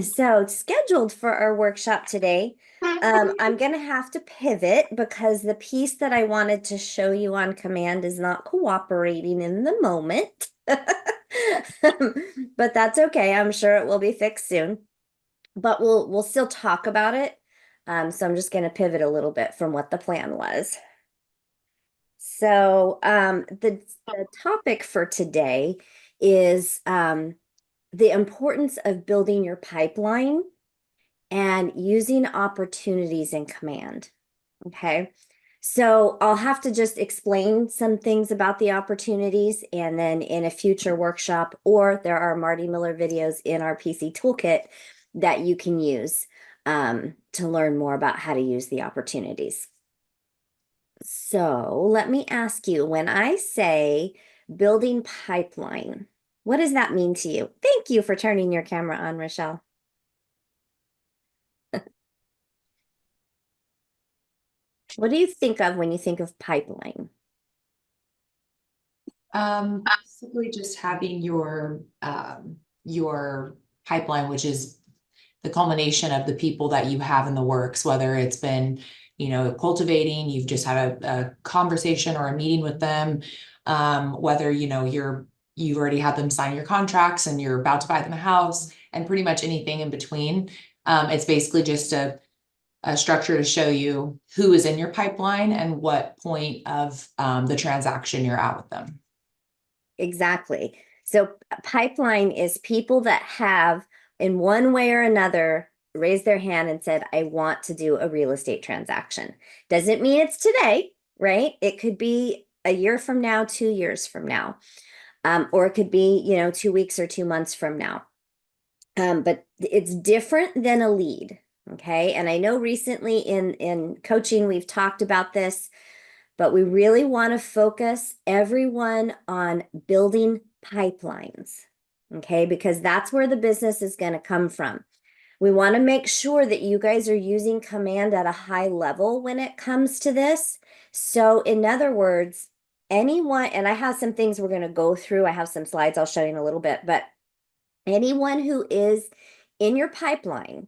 So, scheduled for our workshop today, I'm going to have to pivot because the piece that I wanted to show you on command is not cooperating in the moment. But that's okay. I'm sure it will be fixed soon. But we'll still talk about it. So I'm just going to pivot a little bit from what the plan was. So the topic for today is the importance of building your pipeline and using opportunities in command. Okay. So I'll have to just explain some things about the opportunities, and then in a future workshop, or there are Marty Miller videos in our PC toolkit that you can use to learn more about how to use the opportunities. So let me ask you, when I say building pipeline, what does that mean to you? Thank you for turning your camera on, Rochelle. What do you think of when you think of pipeline? Basically just having your pipeline, which is the culmination of the people that you have in the works, whether it's been, cultivating, you've just had a conversation or a meeting with them, whether, you've already had them sign your contracts and you're about to buy them a house, and pretty much anything in between. It's basically just a structure to show you who is in your pipeline and what point of the transaction you're at with them. Exactly. So pipeline is people that have, in one way or another, raised their hand and said, I want to do a real estate transaction. Doesn't mean it's today, right? It could be a year from now, 2 years from now, or it could be, 2 weeks or 2 months from now. But it's different than a lead. Okay. And I know recently in coaching, we've talked about this, but we really want to focus everyone on building pipelines. Okay. Because that's where the business is going to come from. We want to make sure that you guys are using command at a high level when it comes to this. So, in other words, anyone, and I have some things we're going to go through. I have some slides I'll show you in a little bit, but anyone who is in your pipeline,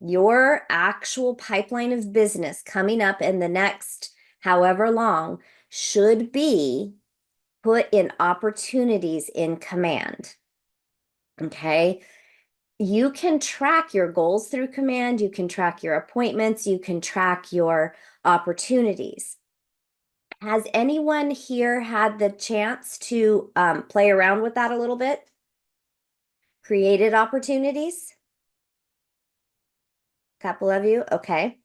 your actual pipeline of business coming up in the next however long, should be put in opportunities in command. Okay. You can track your goals through command. You can track your appointments. You can track your opportunities. Has anyone here had the chance to play around with that a little bit? Created opportunities? Couple of you, okay.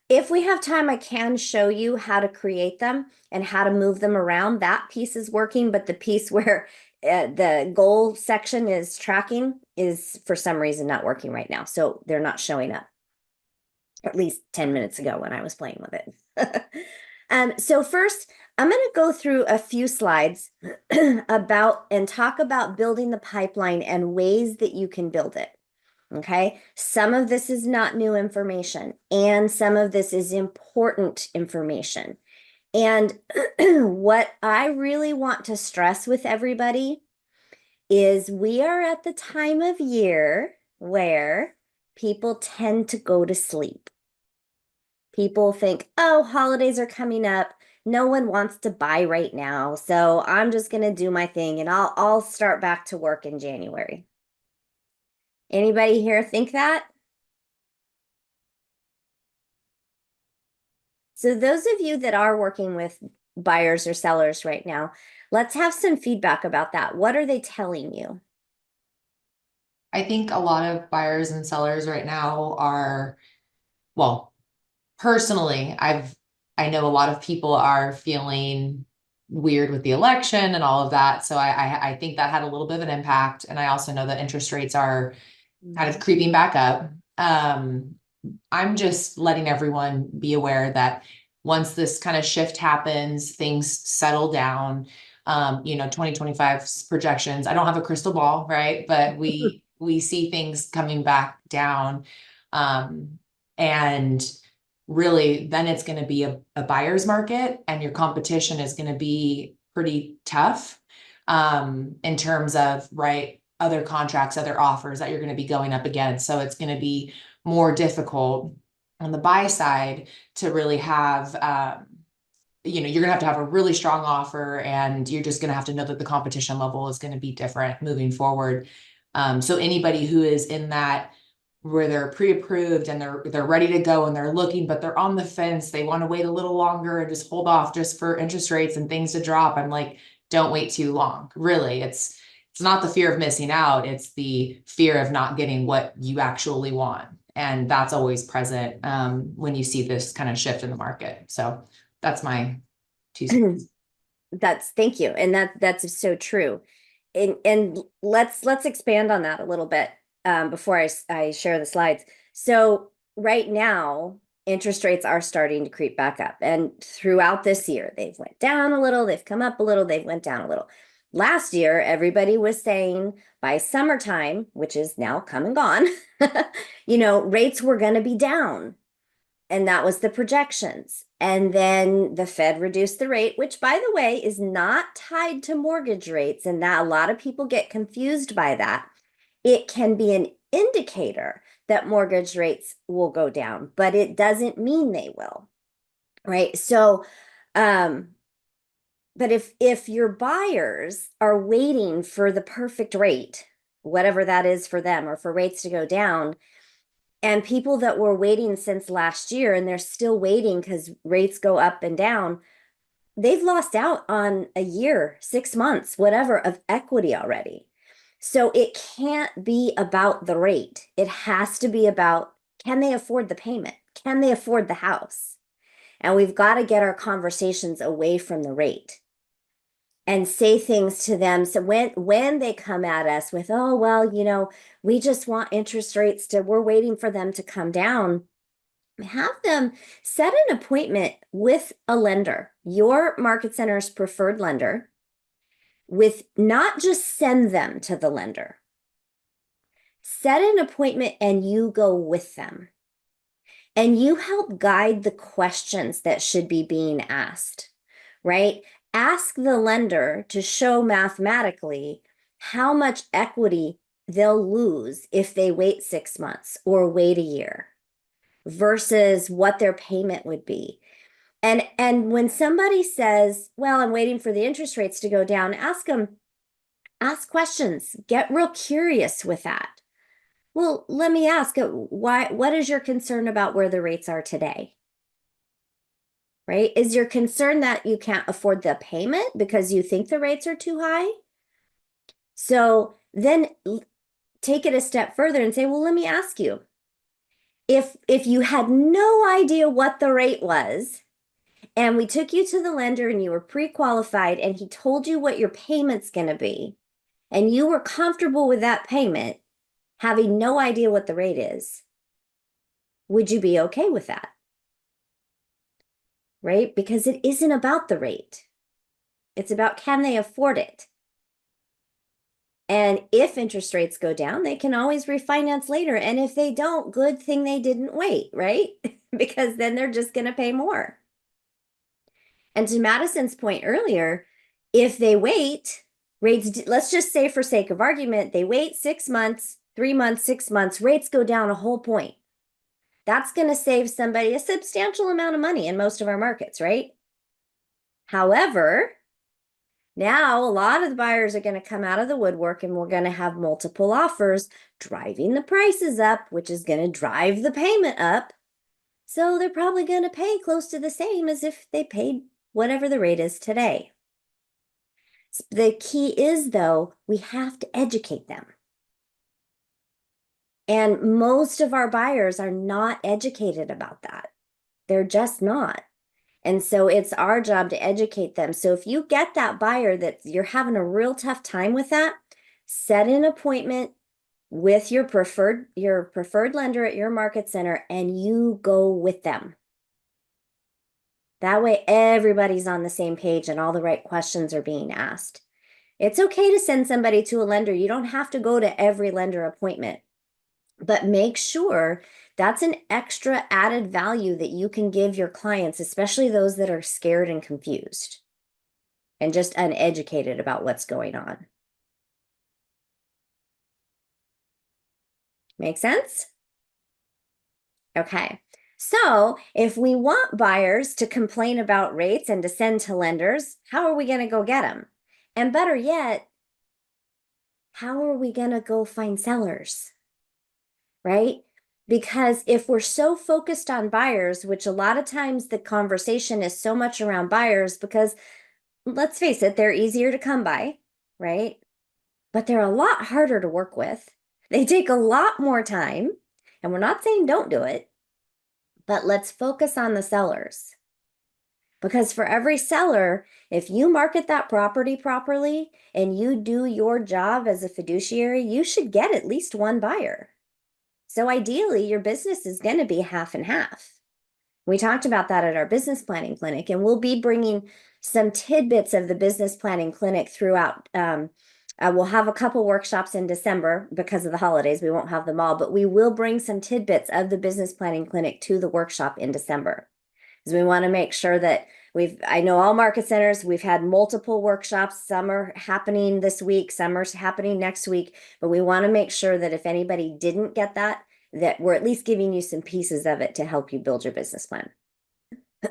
If we have time, I can show you how to create them and how to move them around. That piece is working, but the piece where the goal section is tracking is for some reason not working right now. So they're not showing up, at least 10 minutes ago when I was playing with it. So first, I'm going to go through a few slides about and talk about building the pipeline and ways that you can build it. Okay. Some of this is not new information, and some of this is important information. And what I really want to stress with everybody is we are at the time of year where people tend to go to sleep. People think, oh, holidays are coming up. No one wants to buy right now. So I'm just going to do my thing and I'll start back to work in January. Anybody here think that? So those of you that are working with buyers or sellers right now, let's have some feedback about that. What are they telling you? I think a lot of buyers and sellers right now are, well, personally, I know a lot of people are feeling weird with the election and all of that. So I think that had a little bit of an impact. And I also know that interest rates are kind of creeping back up. I'm just letting everyone be aware that once this kind of shift happens, things settle down. 2025's projections. I don't have a crystal ball, right? But we see things coming back down. And really then it's going to be a buyer's market, and your competition is going to be pretty tough in terms of, right, other contracts, other offers that you're going to be going up against. So it's going to be more difficult on the buy side to really have, you're going to have a really strong offer, and you're just going to have to know that the competition level is going to be different moving forward. So anybody who is in that where they're pre-approved and they're ready to go and they're looking, but they're on the fence, they want to wait a little longer and just hold off just for interest rates and things to drop. I'm like, don't wait too long. Really, it's not the fear of missing out, it's the fear of not getting what you actually want. And that's always present when you see this kind of shift in the market. So that's my 2 cents. Thank you. And that's so true. And let's expand on that a little bit before I share the slides. So right now, interest rates are starting to creep back up. And throughout this year, they've went down a little, they've come up a little, they've went down a little. Last year, everybody was saying by summertime, which is now come and gone, rates were going to be down. And that was the projections. And then the Fed reduced the rate, which, by the way, is not tied to mortgage rates. And that a lot of people get confused by that. It can be an indicator that mortgage rates will go down, but it doesn't mean they will. Right. So, but if your buyers are waiting for the perfect rate, whatever that is for them, or for rates to go down, and people that were waiting since last year and they're still waiting because rates go up and down, they've lost out on a year, 6 months, whatever, of equity already. So it can't be about the rate. It has to be about, can they afford the payment? Can they afford the house? And we've got to get our conversations away from the rate and say things to them. So when they come at us with, oh, well, we just want interest rates we're waiting for them to come down, have them set an appointment with a lender, your market center's preferred lender, with not just send them to the lender. Set an appointment and you go with them. And you help guide the questions that should be being asked, right? Ask the lender to show mathematically how much equity they'll lose if they wait 6 months or wait a year versus what their payment would be. And when somebody says, well, I'm waiting for the interest rates to go down, ask questions, get real curious with that. Well, let me ask, what is your concern about where the rates are today? Right? Is your concern that you can't afford the payment because you think the rates are too high? So then take it a step further and say, well, let me ask you, if you had no idea what the rate was, and we took you to the lender and you were pre-qualified and he told you what your payment's going to be, and you were comfortable with that payment, having no idea what the rate is, would you be okay with that? Right? Because it isn't about the rate. It's about, can they afford it? And if interest rates go down, they can always refinance later. And if they don't, good thing they didn't wait, right? Because then they're just going to pay more. And to Madison's point earlier, if they wait, rates, let's just say for sake of argument, they wait 6 months, 3 months, 6 months, rates go down a whole point. That's going to save somebody a substantial amount of money in most of our markets, right? However, now a lot of the buyers are going to come out of the woodwork and we're going to have multiple offers driving the prices up, which is going to drive the payment up. So they're probably going to pay close to the same as if they paid whatever the rate is today. The key is, though, we have to educate them. And most of our buyers are not educated about that. They're just not. And so it's our job to educate them. So if you get that buyer that you're having a real tough time with that, set an appointment with your preferred lender at your market center and you go with them. That way everybody's on the same page and all the right questions are being asked. It's okay to send somebody to a lender. You don't have to go to every lender appointment, but make sure that's an extra added value that you can give your clients, especially those that are scared and confused and just uneducated about what's going on. Make sense? Okay. So if we want buyers to complain about rates and to send to lenders, how are we going to go get them? And better yet, how are we going to go find sellers? Right? Because if we're so focused on buyers, which a lot of times the conversation is so much around buyers, because let's face it, they're easier to come by, right? But they're a lot harder to work with. They take a lot more time. And we're not saying don't do it, but let's focus on the sellers. Because for every seller, if you market that property properly and you do your job as a fiduciary, you should get at least one buyer. So ideally, your business is going to be half and half. We talked about that at our business planning clinic, and we'll be bringing some tidbits of the business planning clinic throughout. We'll have a couple workshops in December because of the holidays. We won't have them all, but we will bring some tidbits of the business planning clinic to the workshop in December. Because we want to make sure that I know all market centers, we've had multiple workshops. Some are happening this week, some are happening next week, but we want to make sure that if anybody didn't get that, that we're at least giving you some pieces of it to help you build your business plan.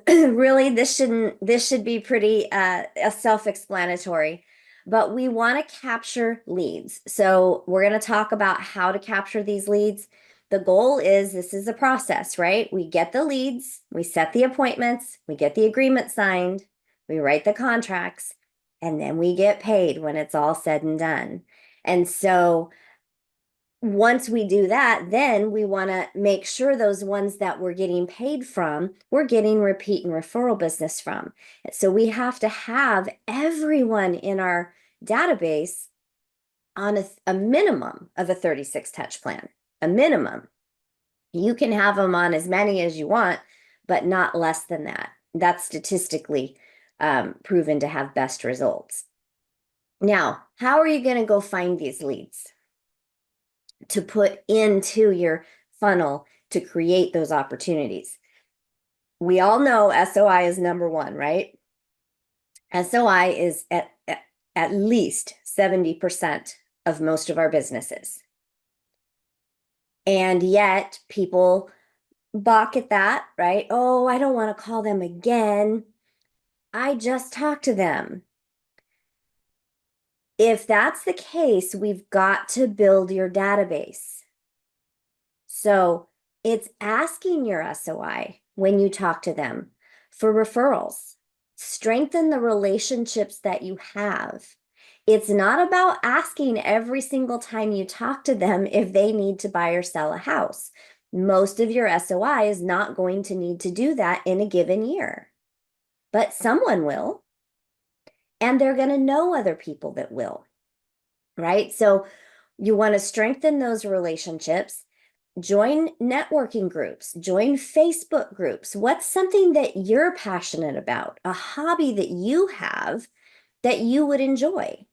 Really, this should be pretty self-explanatory, but we want to capture leads. So we're going to talk about how to capture these leads. The goal is this is a process, right? We get the leads, we set the appointments, we get the agreement signed, we write the contracts, and then we get paid when it's all said and done. And so once we do that, then we want to make sure those ones that we're getting paid from, we're getting repeat and referral business from. So we have to have everyone in our database on a minimum of a 36 touch plan, a minimum. You can have them on as many as you want, but not less than that. That's statistically proven to have best results. Now, how are you going to go find these leads to put into your funnel to create those opportunities? We all know SOI is number one, right? SOI is at least 70% of most of our businesses. And yet people balk at that, right? Oh, I don't want to call them again. I just talked to them. If that's the case, we've got to build your database. So it's asking your SOI when you talk to them for referrals. Strengthen the relationships that you have. It's not about asking every single time you talk to them if they need to buy or sell a house. Most of your SOI is not going to need to do that in a given year, but someone will, and they're going to know other people that will, right? So you want to strengthen those relationships. Join networking groups, join Facebook groups. What's something that you're passionate about, a hobby that you have that you would enjoy,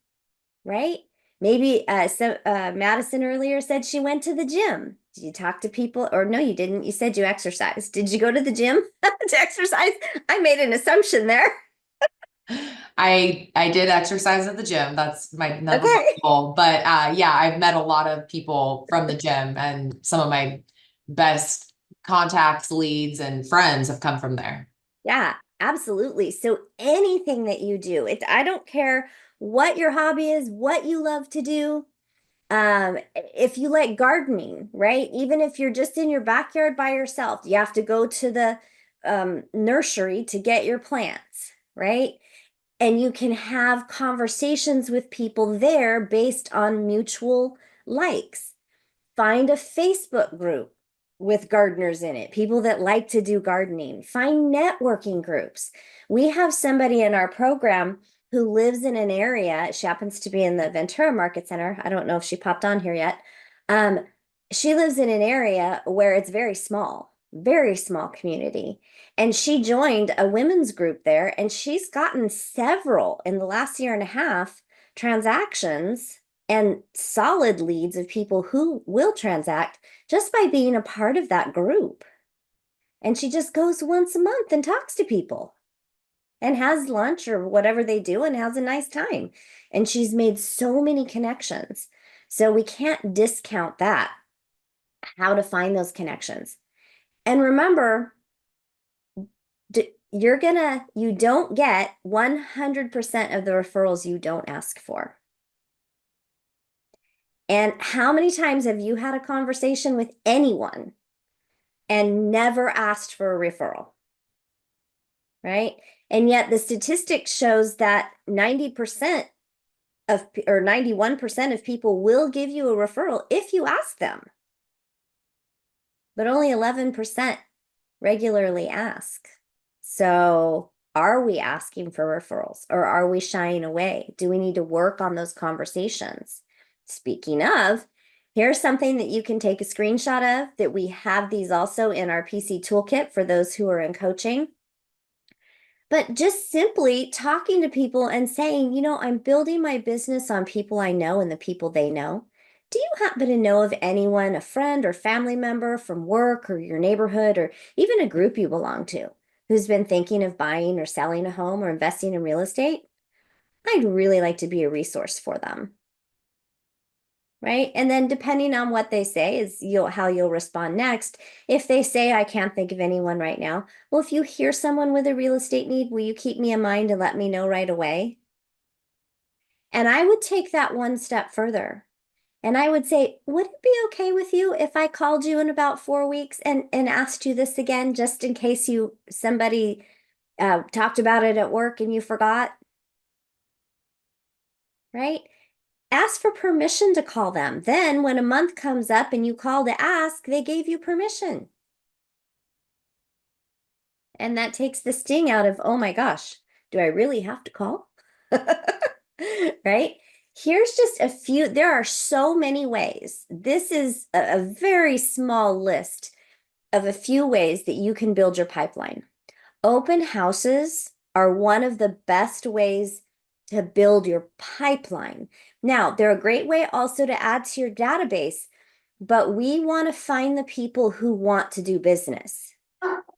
right? Maybe Madison earlier said she went to the gym. Did you talk to people? Or no, you didn't. You said you exercised. Did you go to the gym to exercise? I made an assumption there. I did exercise at the gym. That's my number one Okay. goal. But yeah, I've met a lot of people from the gym, and some of my best contacts, leads, and friends have come from there. Yeah, absolutely. So anything that you do, I don't care what your hobby is, what you love to do. If you like gardening, right? Even if you're just in your backyard by yourself, you have to go to the nursery to get your plants, right? And you can have conversations with people there based on mutual likes. Find a Facebook group with gardeners in it, people that like to do gardening. Find networking groups. We have somebody in our program who lives in an area. She happens to be in the Ventura Market Center. I don't know if she popped on here yet. Um, she lives in an area where it's very small community. And she joined a women's group there, and she's gotten several in the last year and a half transactions and solid leads of people who will transact just by being a part of that group. And she just goes once a month and talks to people and has lunch or whatever they do and has a nice time. And she's made so many connections. So we can't discount that. how to find those connections. And remember, you don't get 100% of the referrals you don't ask for. And how many times have you had a conversation with anyone and never asked for a referral? Right? And yet the statistic shows that 90% of, or 91% of people will give you a referral if you ask them, but only 11% regularly ask. So are we asking for referrals or are we shying away? Do we need to work on those conversations? Speaking of, here's something that you can take a screenshot of, that we have these also in our PC toolkit for those who are in coaching. But just simply talking to people and saying, I'm building my business on people I know and the people they know. Do you happen to know of anyone, a friend or family member from work or your neighborhood or even a group you belong to, who's been thinking of buying or selling a home or investing in real estate? I'd really like to be a resource for them. Right? And then depending on what they say is how you'll respond next. If they say, I can't think of anyone right now, well, if you hear someone with a real estate need, will you keep me in mind and let me know right away? And I would take that one step further. And I would say, would it be okay with you if I called you in about 4 weeks and asked you this again, just in case somebody talked about it at work and you forgot? Right? Ask for permission to call them. Then when a month comes up and you call to ask, they gave you permission. And that takes the sting out of, oh my gosh, do I really have to call? Right? Here's just a few. There are so many ways. This is a very small list of a few ways that you can build your pipeline. Open houses are one of the best ways to build your pipeline. Now, they're a great way also to add to your database, but we want to find the people who want to do business.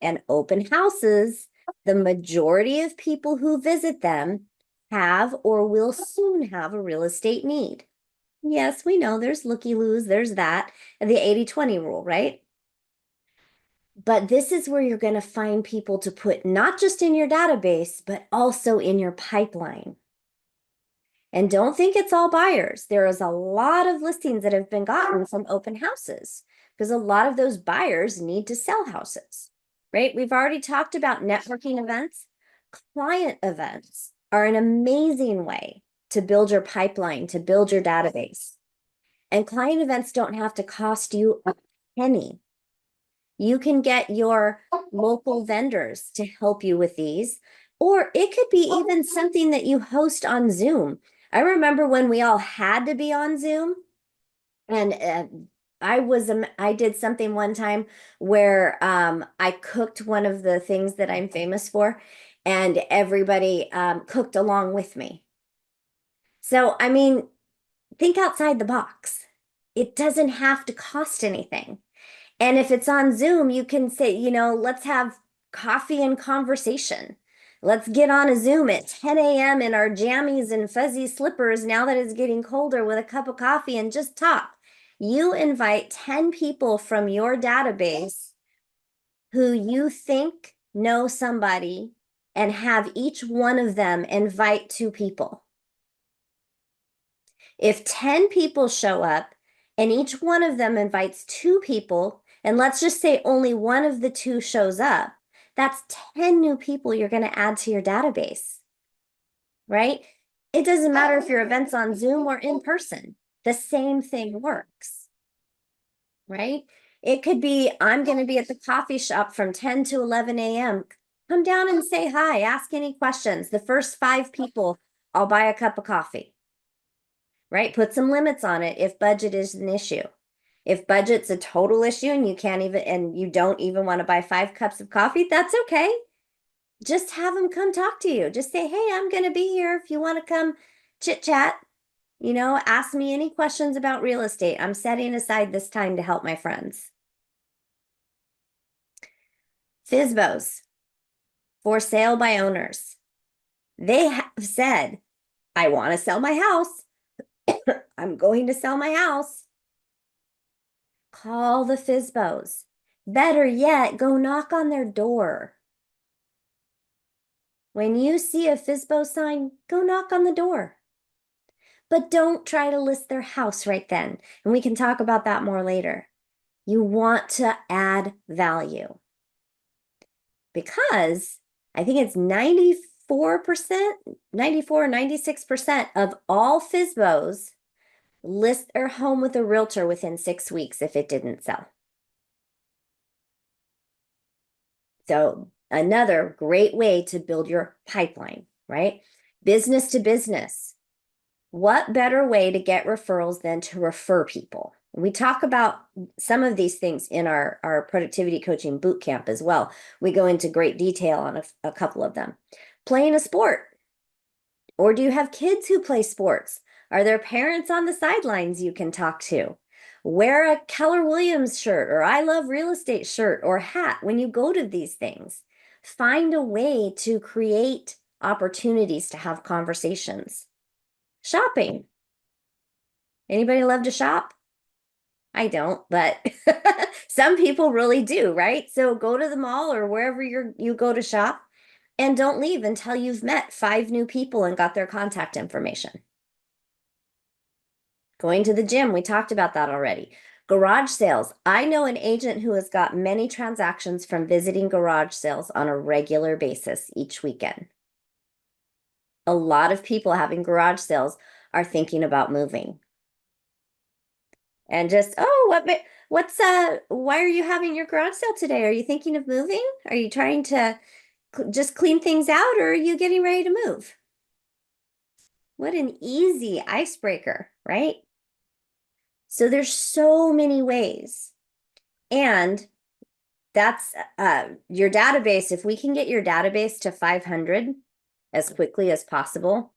And open houses, the majority of people who visit them have or will soon have a real estate need. Yes, we know there's looky-loos, there's that, and the 80-20 rule, right? But this is where you're going to find people to put not just in your database, but also in your pipeline. And don't think it's all buyers. There is a lot of listings that have been gotten from open houses because a lot of those buyers need to sell houses, right? We've already talked about networking events. Client events are an amazing way to build your pipeline, to build your database. And client events don't have to cost you a penny. You can get your local vendors to help you with these, or it could be even something that you host on Zoom. I remember when we all had to be on Zoom, and I did something one time where I cooked one of the things that I'm famous for, and everybody cooked along with me. So, I mean, think outside the box. It doesn't have to cost anything. And if it's on Zoom, you can say, let's have coffee and conversation. Let's get on a Zoom at 10 a.m. in our jammies and fuzzy slippers now that it's getting colder with a cup of coffee and just talk. You invite 10 people from your database who you think know somebody and have each one of them invite 2 people. If 10 people show up and each one of them invites 2 people, and let's just say only one of the 2 shows up, that's 10 new people you're going to add to your database, right? It doesn't matter if your event's on Zoom or in person, the same thing works, right? It could be, I'm going to be at the coffee shop from 10 to 11 a.m. Come down and say hi, ask any questions. The first 5 people, I'll buy a cup of coffee, right? Put some limits on it if budget is an issue. If budget's a total issue and you don't even want to buy 5 cups of coffee, that's okay. Just have them come talk to you. Just say, hey, I'm going to be here if you want to come chit chat. Ask me any questions about real estate. I'm setting aside this time to help my friends. FSBOs, for sale by owners. They have said, I want to sell my house. I'm going to sell my house. call the FISBOs. Better yet, go knock on their door. When you see a FISBO sign, go knock on the door. But don't try to list their house right then. And we can talk about that more later. You want to add value because I think it's 94%, 94, 96% of all FISBOs list their home with a realtor within 6 weeks if it didn't sell. So another great way to build your pipeline, right? Business to business. What better way to get referrals than to refer people? We talk about some of these things in our productivity coaching boot camp as well. We go into great detail on a couple of them. Playing a sport. Or do you have kids who play sports? Are there parents on the sidelines you can talk to? Wear a Keller Williams shirt or I love real estate shirt or hat when you go to these things. Find a way to create opportunities to have conversations. Shopping. Anybody love to shop? I don't, but some people really do, right? So go to the mall or wherever you go to shop and don't leave until you've met 5 new people and got their contact information. Going to the gym, we talked about that already. Garage sales. I know an agent who has got many transactions from visiting garage sales on a regular basis each weekend. A lot of people having garage sales are thinking about moving. And just, why are you having your garage sale today? Are you thinking of moving? Are you trying to just clean things out or are you getting ready to move? What an easy icebreaker, right? So there's so many ways. And that's your database. If we can get your database to 500 as quickly as possible,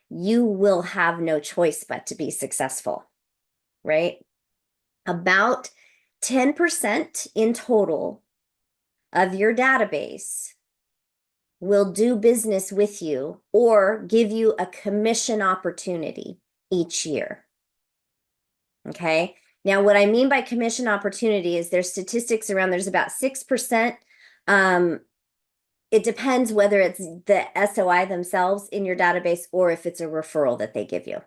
you will have no choice but to be successful, right? About 10% in total of your database will do business with you or give you a commission opportunity each year. Okay. Now, what I mean by commission opportunity is there's statistics around there's about 6%. It depends whether it's the SOI themselves in your database or if it's a referral that they give you,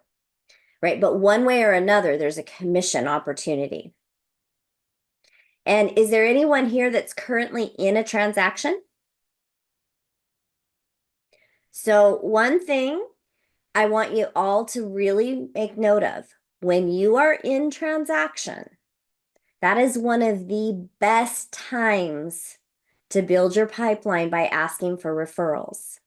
right? But one way or another, there's a commission opportunity. And is there anyone here that's currently in a transaction? So one thing I want you all to really make note of, when you are in transaction, that is one of the best times to build your pipeline by asking for referrals.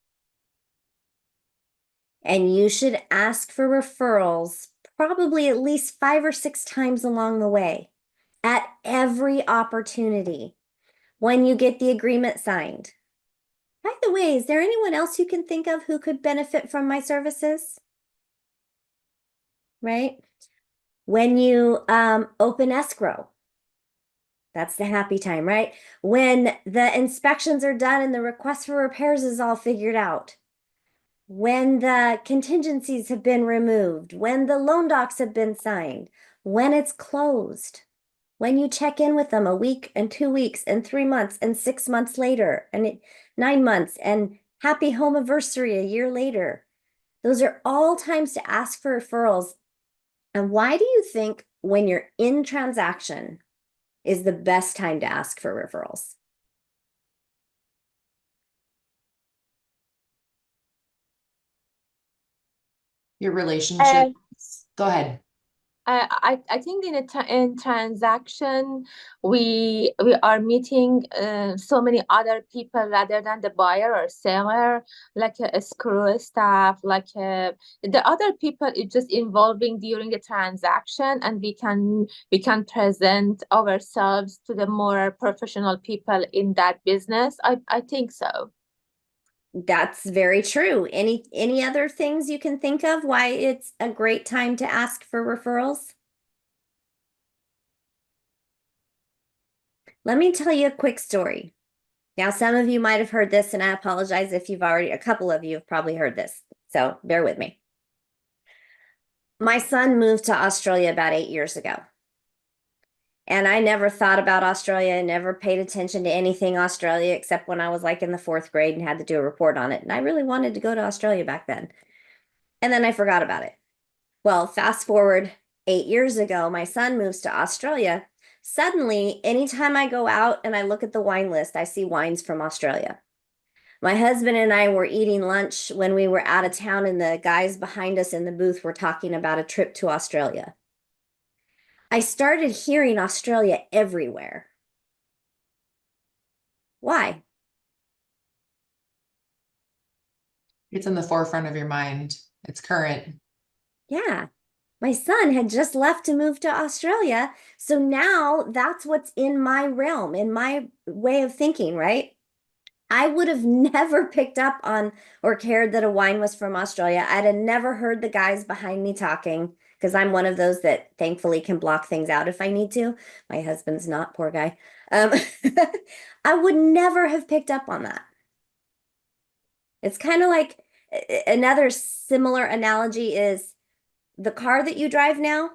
And you should ask for referrals probably at least 5 or 6 times along the way at every opportunity when you get the agreement signed. By the way, is there anyone else you can think of who could benefit from my services? Right? When you open escrow, that's the happy time, right? When the inspections are done and the request for repairs is all figured out. When the contingencies have been removed, when the loan docs have been signed, when it's closed, when you check in with them a week and 2 weeks and 3 months and 6 months later and 9 months and happy home anniversary a year later. Those are all times to ask for referrals. And why do you think when you're in transaction is the best time to ask for referrals? Your Uh, relationships. Go ahead. I think in transaction we are meeting so many other people rather than the buyer or seller, like a screw staff, like the other people is just involving during the transaction, and we can present ourselves to the more professional people in that business. I think so. That's very true. Any other things you can think of why it's a great time to ask for referrals? Let me tell you a quick story. Now, some of you might have heard this, and I apologize if a couple of you have probably heard this. So bear with me. My son moved to Australia about 8 years ago. And I never thought about Australia, never paid attention to anything Australia except when I was like in the fourth grade and had to do a report on it. And I really wanted to go to Australia back then. And then I forgot about it. Well, fast forward 8 years ago, my son moves to Australia. Suddenly, anytime I go out and I look at the wine list, I see wines from Australia. My husband and I were eating lunch when we were out of town, and the guys behind us in the booth were talking about a trip to Australia. I started hearing Australia everywhere. Why? It's in the forefront of your mind. It's current. Yeah. My son had just left to move to Australia. So now that's what's in my realm, in my way of thinking, right? I would have never picked up on or cared that a wine was from Australia. I'd have never heard the guys behind me talking because I'm one of those that thankfully can block things out if I need to. My husband's not, poor guy. Um, I would never have picked up on that. It's kind of like another similar analogy is the car that you drive now,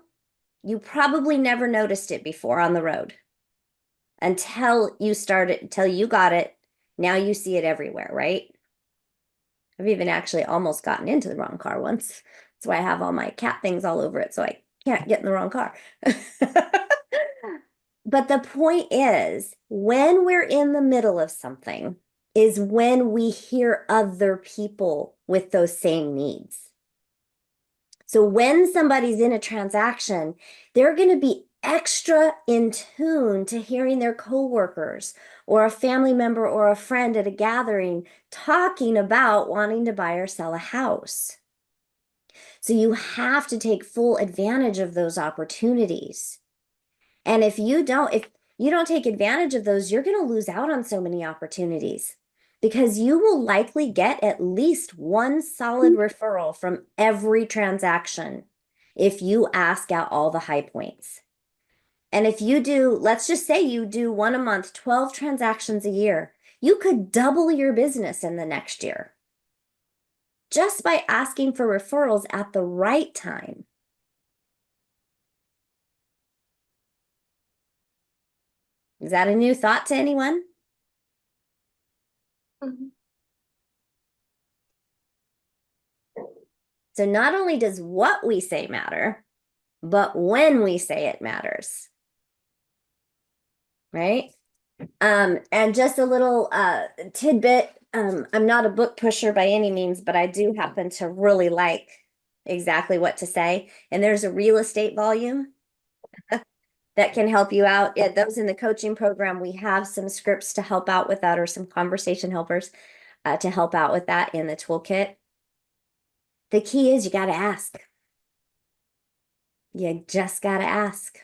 you probably never noticed it before on the road until you started, until you got it. Now you see it everywhere, right? I've even actually almost gotten into the wrong car once. That's why I have all my cat things all over it, so I can't get in the wrong car. But the point is, when we're in the middle of something, is when we hear other people with those same needs. So when somebody's in a transaction, they're going to be extra in tune to hearing their coworkers or a family member or a friend at a gathering talking about wanting to buy or sell a house. So you have to take full advantage of those opportunities. And if you don't take advantage of those, you're going to lose out on so many opportunities because you will likely get at least one solid referral from every transaction if you ask out all the high points. And if you do, let's just say you do one a month, 12 transactions a year, you could double your business in the next year just by asking for referrals at the right time. Is that a new thought to anyone? Mhm. So not only does what we say matter, but when we say it matters. Right? And just a little tidbit. I'm not a book pusher by any means, but I do happen to really like exactly what to say. And there's a real estate volume that can help you out. Yeah, those in the coaching program, we have some scripts to help out with that or some conversation helpers to help out with that in the toolkit. The key is you got to ask. You just got to ask.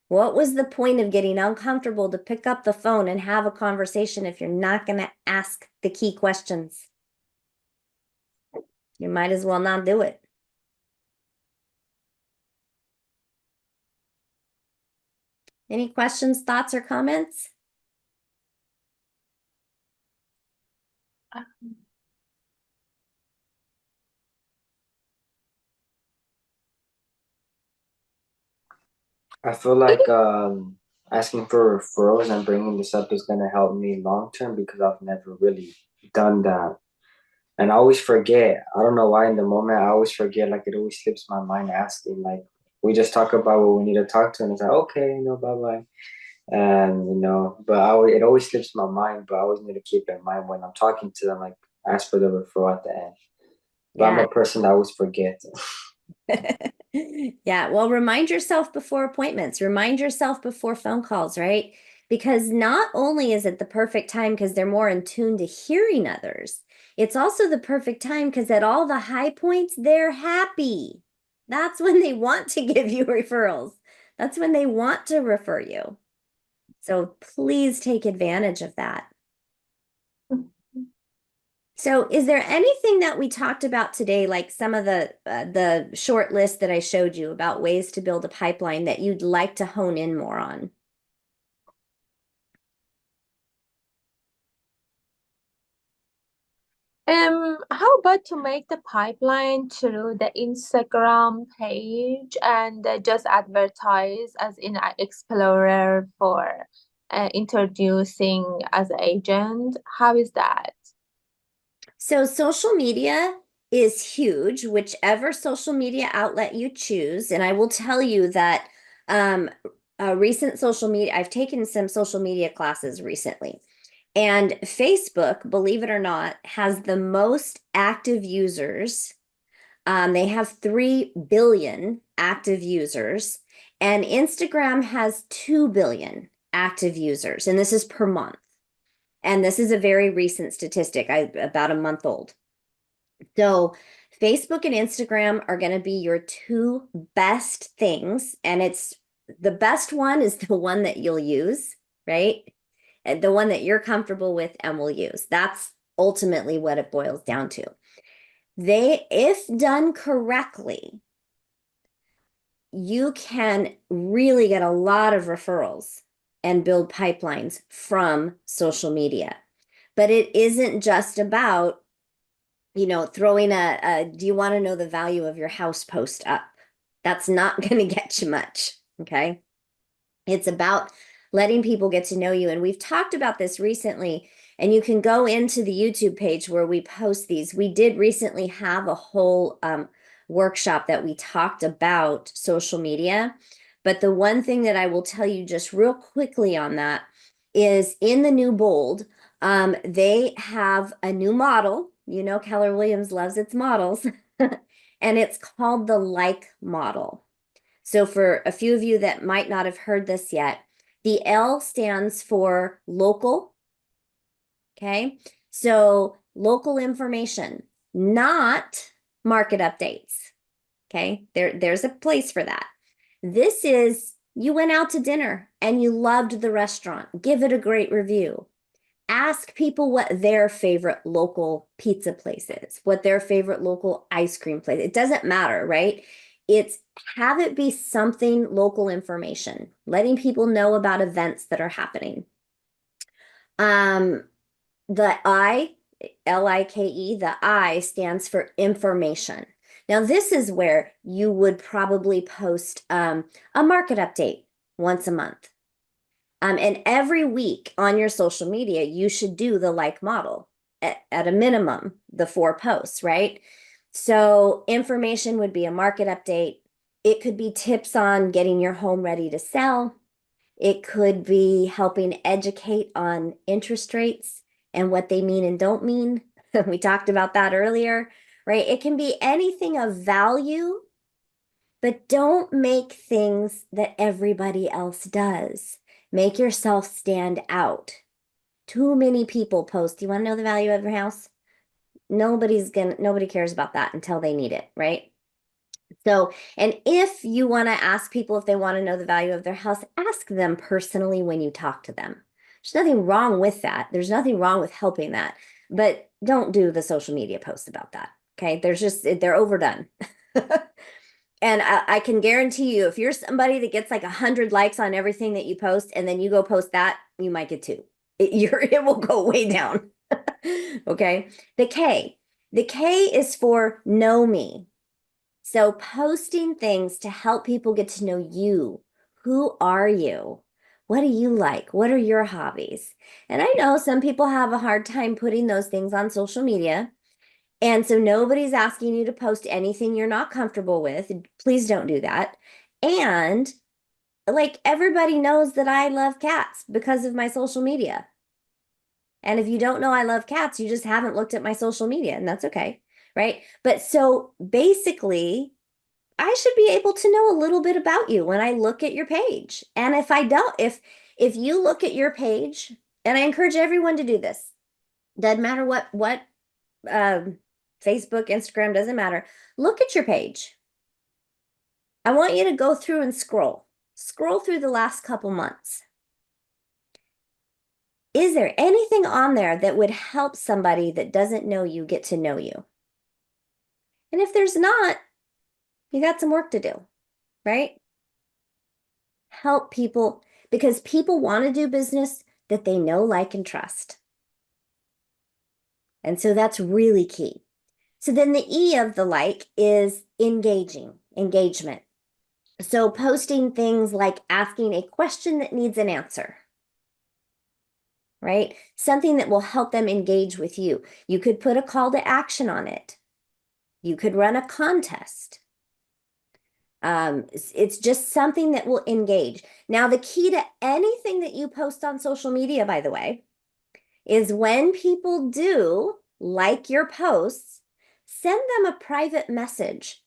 What was the point of getting uncomfortable to pick up the phone and have a conversation if you're not going to ask the key questions? You might as well not do it. Any questions, thoughts, or comments? I feel like asking for referrals and bringing this up is gonna help me long term because I've never really done that. And I always forget. I don't know why in the moment I always forget. Like it always slips my mind asking. Like we just talk about what we need to talk to, and it's like okay, bye bye. And but it always slips my mind. But I always need to keep in mind when I'm talking to them, like ask for the referral at the end. But I'm Yeah. a person that always forgets. Yeah, well, remind yourself before appointments, remind yourself before phone calls, right? Because not only is it the perfect time because they're more in tune to hearing others, it's also the perfect time because at all the high points, they're happy. That's when they want to give you referrals. That's when they want to refer you. So please take advantage of that. So, is there anything that we talked about today, like some of the short list that I showed you about ways to build a pipeline that you'd like to hone in more on? How about to make the pipeline through the Instagram page and just advertise as in an Explorer for introducing as an agent? How is that? So social media is huge, whichever social media outlet you choose. And I will tell you that recent social media, I've taken some social media classes recently. And Facebook, believe it or not, has the most active users. They have 3 billion active users, and Instagram has 2 billion active users. And this is per month. And this is a very recent statistic, about a month old. So Facebook and Instagram are going to be your two best things. And it's the best one is the one that you'll use, right? The one that you're comfortable with and will use. That's ultimately what it boils down to. If done correctly, you can really get a lot of referrals and build pipelines from social media. But it isn't just about, throwing do you want to know the value of your house post up? That's not going to get you much. Okay. It's about letting people get to know you. And we've talked about this recently, and you can go into the YouTube page where we post these. We did recently have a whole workshop that we talked about social media. But the one thing that I will tell you just real quickly on that is in the new Bold, they have a new model. Keller Williams loves its models, and it's called the like model. So for a few of you that might not have heard this yet, the L stands for local. Okay. So local information, not market updates. Okay. There's a place for that. This is you went out to dinner and you loved the restaurant. Give it a great review. Ask people what their favorite local pizza place is, what their favorite local ice cream place. It doesn't matter, right? It's have it be something local information, letting people know about events that are happening. The Like, the I stands for information. Now, this is where you would probably post a market update once a month. And every week on your social media, you should do the like model at a minimum, the 4 posts, right? So information would be a market update. It could be tips on getting your home ready to sell. It could be helping educate on interest rates and what they mean and don't mean. We talked about that earlier, right? It can be anything of value, but don't make things that everybody else does. Make yourself stand out. Too many people post, you want to know the value of your house? Nobody cares about that until they need it, right? So, and if you want to ask people if they want to know the value of their house, ask them personally when you talk to them. There's nothing wrong with that. There's nothing wrong with helping that, but don't do the social media post about that. Okay. They're overdone. And I can guarantee you, if you're somebody that gets like 100 likes on everything that you post, and then you go post that, you might get 2. It will go way down. Okay. The K. The K is for know me. So posting things to help people get to know you. Who are you? What do you like? What are your hobbies? And I know some people have a hard time putting those things on social media. And so nobody's asking you to post anything you're not comfortable with. Please don't do that. And like everybody knows that I love cats because of my social media. And if you don't know I love cats, you just haven't looked at my social media, and that's okay. Right. But so basically, I should be able to know a little bit about you when I look at your page. And if I don't, if you look at your page, and I encourage everyone to do this, doesn't matter what Facebook, Instagram, doesn't matter. Look at your page. I want you to go through and scroll through the last couple months. Is there anything on there that would help somebody that doesn't know you get to know you? And if there's not, you got some work to do, right? Help people because people want to do business that they know, like, and trust. And so that's really key. So then the E of the like is engagement. So posting things like asking a question that needs an answer, right? Something that will help them engage with you. You could put a call to action on it. You could run a contest. It's just something that will engage. Now, the key to anything that you post on social media, by the way, is when people do like your posts, send them a private message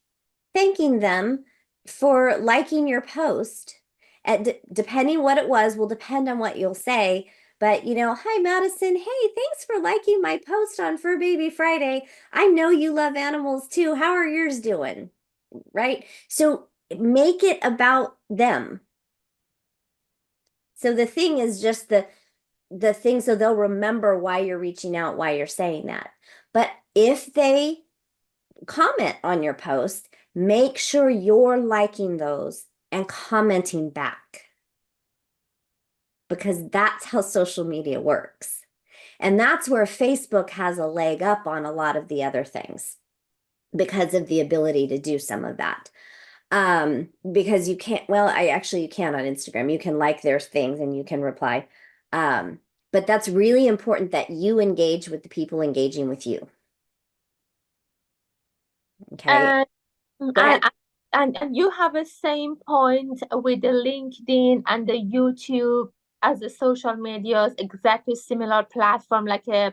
thanking them for liking your post. And depending what it was will depend on what you'll say. But, hi, Madison. Hey, thanks for liking my post on Fur Baby Friday. I know you love animals too. How are yours doing? Right? So make it about them. So the thing is just the thing, so they'll remember why you're reaching out, why you're saying that. But if they comment on your post, make sure you're liking those and commenting back, because that's how social media works. And that's where Facebook has a leg up on a lot of the other things because of the ability to do some of that. Because you can't, you can on Instagram. You can like their things and you can reply. But that's really important that you engage with the people engaging with you. Okay. And Go ahead. and you have the same point with the LinkedIn and the YouTube as the social medias, exactly similar platform like a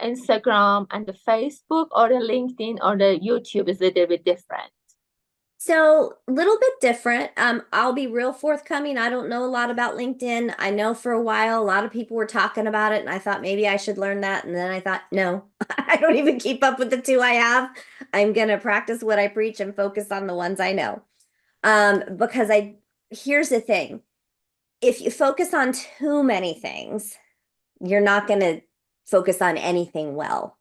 Instagram and the Facebook, or the LinkedIn or the YouTube is a little bit different. So a little bit different. I'll be real forthcoming. I don't know a lot about LinkedIn. I know for a while a lot of people were talking about it, and I thought maybe I should learn that. And then I thought, no, I don't even keep up with the two I have. I'm gonna practice what I preach and focus on the ones I know. Because here's the thing. If you focus on too many things, you're not gonna focus on anything well.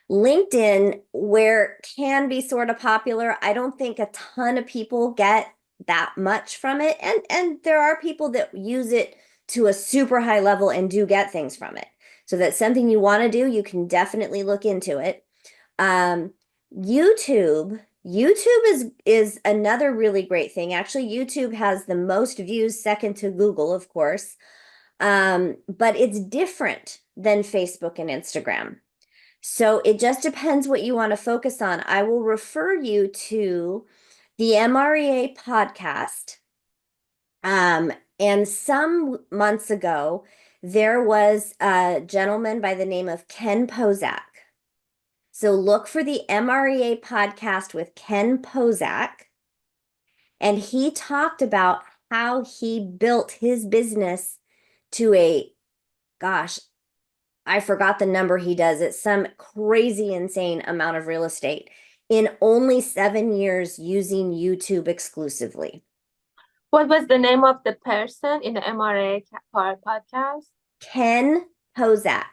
LinkedIn, where it can be sort of popular, I don't think a ton of people get that much from it. And there are people that use it to a super high level and do get things from it. So that's something you want to do. You can definitely look into it. YouTube is another really great thing. Actually, YouTube has the most views, second to Google, of course. But it's different than Facebook and Instagram. So it just depends what you want to focus on. I will refer you to the MREA podcast. And some months ago, there was a gentleman by the name of Ken Pozak. So look for the MREA podcast with Ken Pozak. And he talked about how he built his business to gosh, I forgot the number he does. It's some crazy, insane amount of real estate in only 7 years using YouTube exclusively. What was the name of the person in the MRA podcast? Ken Pozak.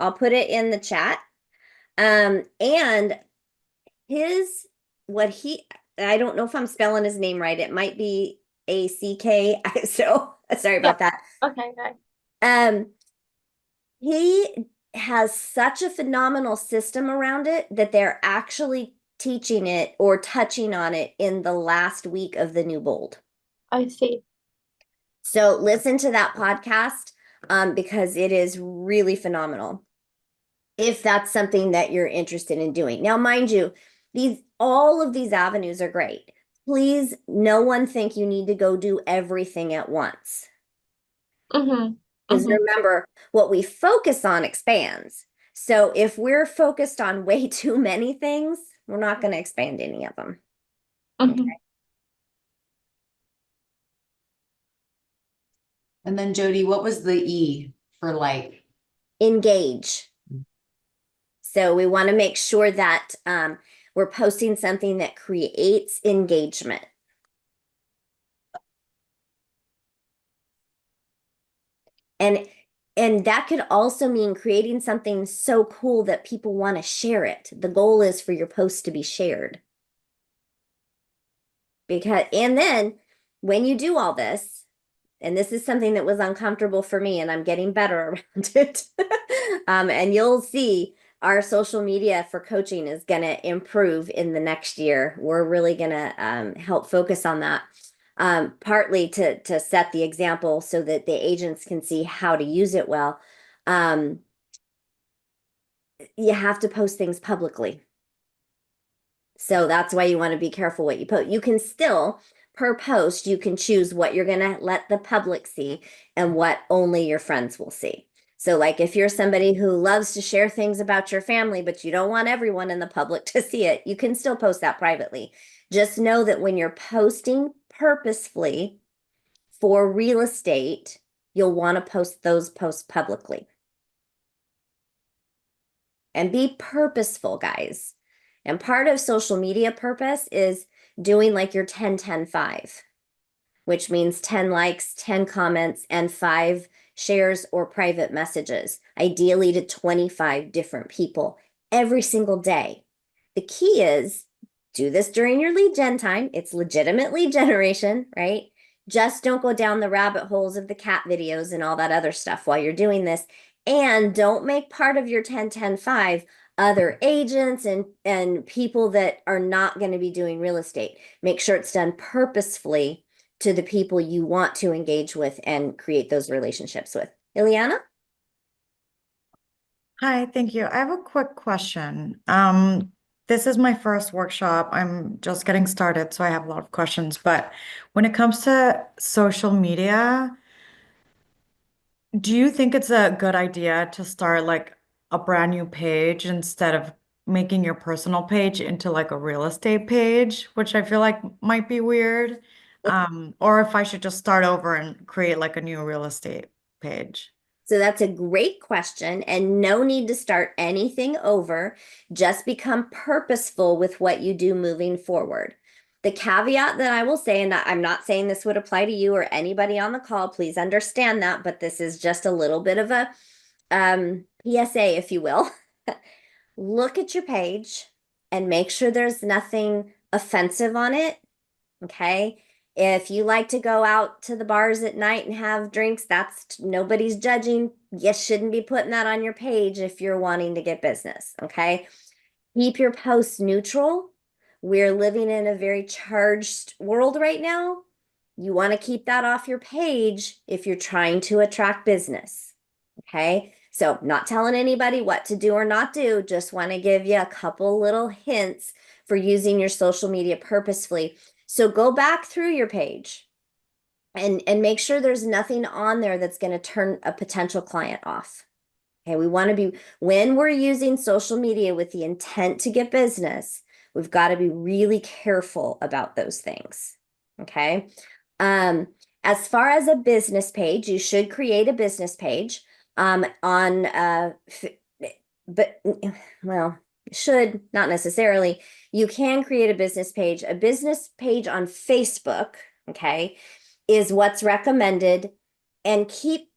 I'll put it in the chat. And I don't know if I'm spelling his name right. It might be ACK. So sorry about that. Okay, right. He has such a phenomenal system around it that they're actually teaching it or touching on it in the last week of the new Bold. I see. So listen to that podcast because it is really phenomenal if that's something that you're interested in doing. Now, mind you, all of these avenues are great. Please, no one think you need to go do everything at once. Mm-hmm. Because Mm-hmm. remember, what we focus on expands. So if we're focused on way too many things, we're not going to expand any of them. Mm-hmm. Okay. And then Jodi, what was the E for like? Engage. So we want to make sure that we're posting something that creates engagement. And that could also mean creating something so cool that people want to share it. The goal is for your post to be shared. And then when you do all this, and this is something that was uncomfortable for me, and I'm getting better around it. And you'll see our social media for coaching is going to improve in the next year. We're really going to help focus on that. Partly to set the example so that the agents can see how to use it well. You have to post things publicly. So that's why you want to be careful what you post. You can still, per post, you can choose what you're going to let the public see and what only your friends will see. So, like if you're somebody who loves to share things about your family, but you don't want everyone in the public to see it, you can still post that privately. Just know that when you're posting purposefully for real estate, you'll want to post those posts publicly. And be purposeful, guys. And part of social media purpose is doing like your 10-10-5, which means 10 likes, 10 comments, and 5 shares or private messages, ideally to 25 different people every single day. The key is do this during your lead gen time. It's legitimate lead generation, right? Just don't go down the rabbit holes of the cat videos and all that other stuff while you're doing this. And don't make part of your 10-10-5 other agents and people that are not going to be doing real estate. Make sure it's done purposefully to the people you want to engage with and create those relationships with. Ileana? Hi, thank you. I have a quick question. This is my first workshop. I'm just getting started, so I have a lot of questions. But when it comes to social media, do you think it's a good idea to start like a brand new page instead of making your personal page into like a real estate page, which I feel like might be weird? Or if I should just start over and create like a new real estate page? So that's a great question, and no need to start anything over. Just become purposeful with what you do moving forward. The caveat that I will say, and I'm not saying this would apply to you or anybody on the call, please understand that, but this is just a little bit of a PSA, if you will. Look at your page and make sure there's nothing offensive on it. Okay. If you like to go out to the bars at night and have drinks, that's nobody's judging. You shouldn't be putting that on your page if you're wanting to get business. Okay. Keep your posts neutral. We're living in a very charged world right now. You want to keep that off your page if you're trying to attract business. Okay. So, not telling anybody what to do or not do, just want to give you a couple little hints for using your social media purposefully. So, go back through your page and make sure there's nothing on there that's going to turn a potential client off. Okay, we want to be, when we're using social media with the intent to get business, we've got to be really careful about those things. Okay. As far as a business page, you should create a business page but well, should not necessarily. You can create a business page. A business page on Facebook, okay, is what's recommended, and keep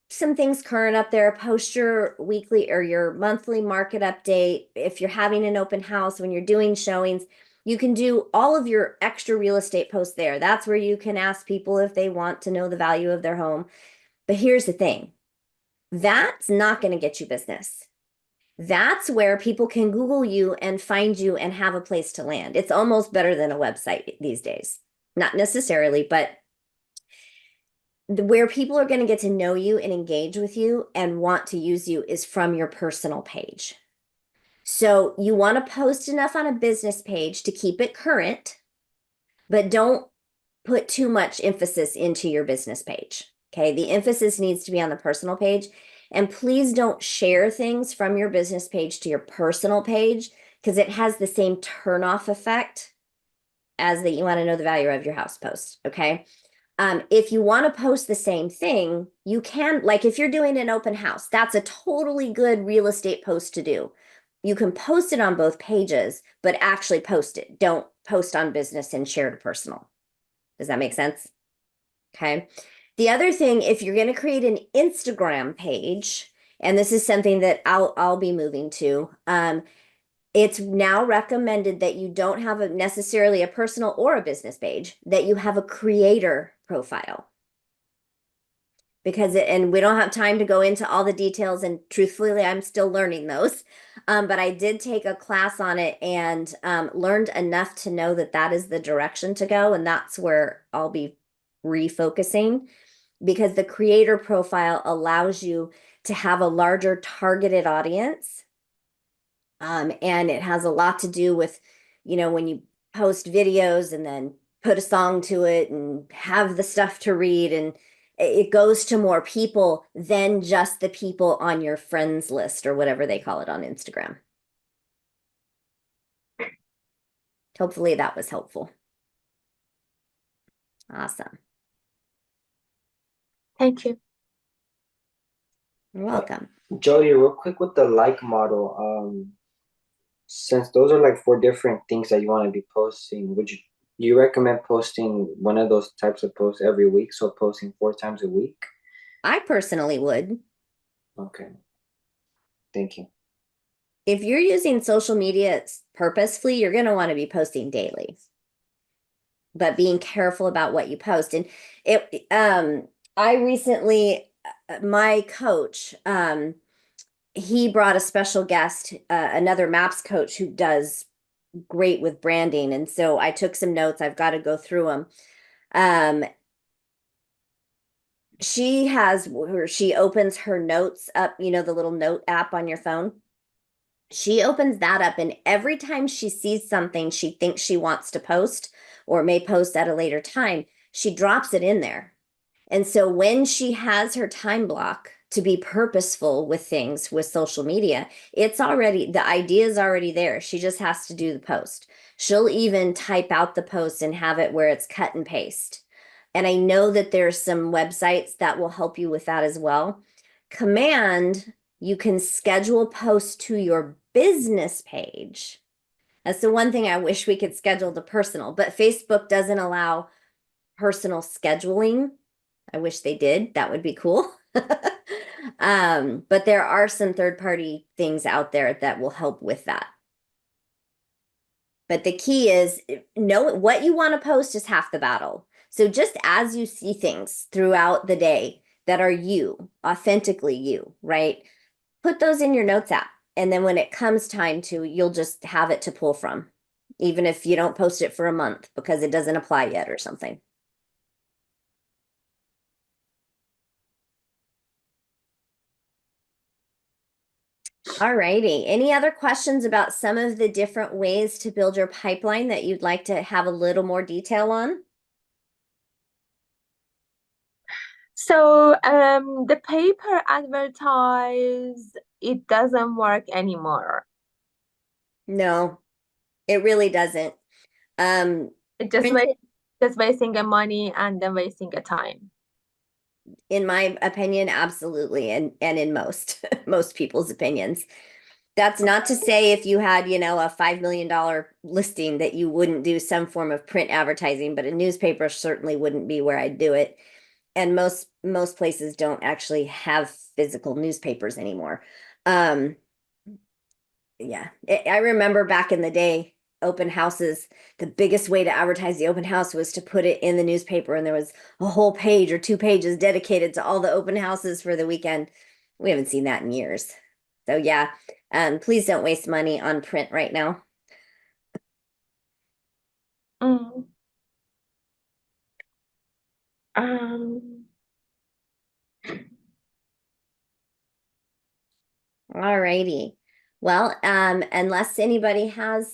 some things current up there. Post your weekly or your monthly market update. If you're having an open house, when you're doing showings, you can do all of your extra real estate posts there. That's where you can ask people if they want to know the value of their home. But here's the thing. That's not going to get you business. That's where people can Google you and find you and have a place to land. It's almost better than a website these days. Not necessarily, but where people are going to get to know you and engage with you and want to use you is from your personal page. So you want to post enough on a business page to keep it current, but don't put too much emphasis into your business page. Okay, the emphasis needs to be on the personal page. And please don't share things from your business page to your personal page, because it has the same turnoff effect as that you want to know the value of your house post. Okay. If you want to post the same thing, you can, like if you're doing an open house, that's a totally good real estate post to do. You can post it on both pages, but actually post it. Don't post on business and share to personal. Does that make sense? Okay. The other thing, if you're going to create an Instagram page, and this is something that I'll be moving to, it's now recommended that you don't have necessarily a personal or a business page, that you have a creator profile. and we don't have time to go into all the details, and truthfully, I'm still learning those. But I did take a class on it and learned enough to know that that is the direction to go, and that's where I'll be refocusing, because the creator profile allows you to have a larger targeted audience. And it has a lot to do with, when you post videos and then put a song to it and have the stuff to read, and it goes to more people than just the people on your friends list or whatever they call it on Instagram. Hopefully that was helpful. Awesome. Thank you. You're welcome. Jody, real quick with the like model, since those are like 4 different things that you want to be posting, do you recommend posting one of those types of posts every week? So posting 4 times a week? I personally would. Okay. Thank you. If you're using social media purposefully, you're going to want to be posting daily, but being careful about what you post. And I recently, my coach, he brought a special guest, another MAPS coach who does great with branding. And so I took some notes. I've got to go through them. She opens her notes up, the little note app on your phone. She opens that up, and every time she sees something she thinks she wants to post or may post at a later time, she drops it in there. And so when she has her time block to be purposeful with things with social media, the idea is already there. She just has to do the post. She'll even type out the post and have it where it's cut and paste. And I know that there's some websites that will help you with that as well. Command, you can schedule posts to your business page. That's the one thing I wish we could schedule to personal, but Facebook doesn't allow personal scheduling. I wish they did. That would be cool. But there are some third-party things out there that will help with that. But the key is know what you want to post is half the battle. So just as you see things throughout the day that are you, authentically you, right? Put those in your notes app. And then when it comes time to, you'll just have it to pull from, even if you don't post it for a month because it doesn't apply yet or something. All righty. Any other questions about some of the different ways to build your pipeline that you'd like to have a little more detail on? So the paper advertise, it doesn't work anymore. No, it really doesn't. It just Printed, just wasting a money and then wasting a time. in my opinion, absolutely, and in most most people's opinions. That's not to say if you had, a $5 million listing that you wouldn't do some form of print advertising, but a newspaper certainly wouldn't be where I'd do it. And most places don't actually have physical newspapers anymore. Yeah, I remember back in the day, open houses, the biggest way to advertise the open house was to put it in the newspaper, and there was a whole page or 2 pages dedicated to all the open houses for the weekend. We haven't seen that in years. So yeah, please don't waste money on print right now. Mm. Um, All righty. Well, unless anybody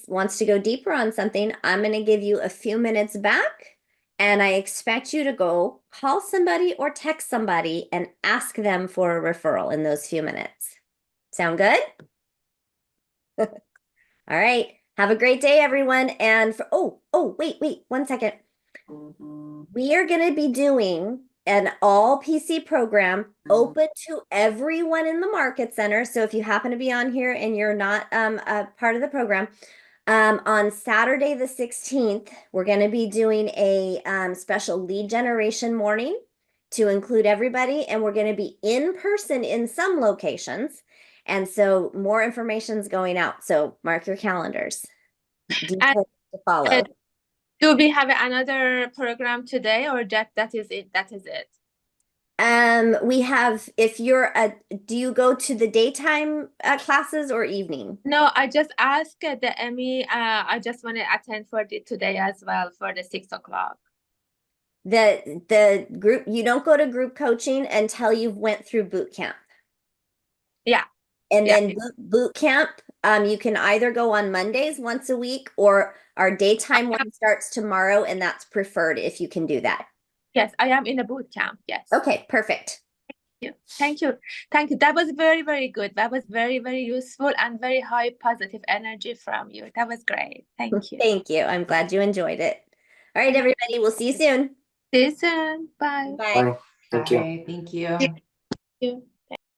wants to go deeper on something, I'm going to give you a few minutes back, and I expect you to go call somebody or text somebody and ask them for a referral in those few minutes. Sound good? All right. Have a great day, everyone. And wait, 1 second. We are going to be doing an all PC program open to everyone in the market center. So if you happen to be on here and you're not a part of the program, on Saturday the 16th, we're going to be doing a special lead generation morning to include everybody, and we're going to be in person in some locations. And so more information is going out. So mark your calendars. Details to follow. do we have another program today, or that is it? That is it. We have, if you're do you go to the daytime classes or evening? No, I just asked the Emmy. I just want to attend for today as well for the 6 o'clock. The group, you don't go to group coaching until you've went through boot camp. Yeah. And Yeah. then boot camp, you can either go on Mondays once a week, or our daytime one starts tomorrow, and that's preferred if you can do that. Yes, I am in a boot camp. Yes. Okay, perfect. Thank you. Thank you. That was very, very good. That was very, very useful and very high positive energy from you. That was great. Thank you. Thank you. I'm glad you enjoyed it. All right, everybody, we'll see you soon. See you soon. Bye. Bye. Bye. Thank you. Bye. Thank you. Thank you.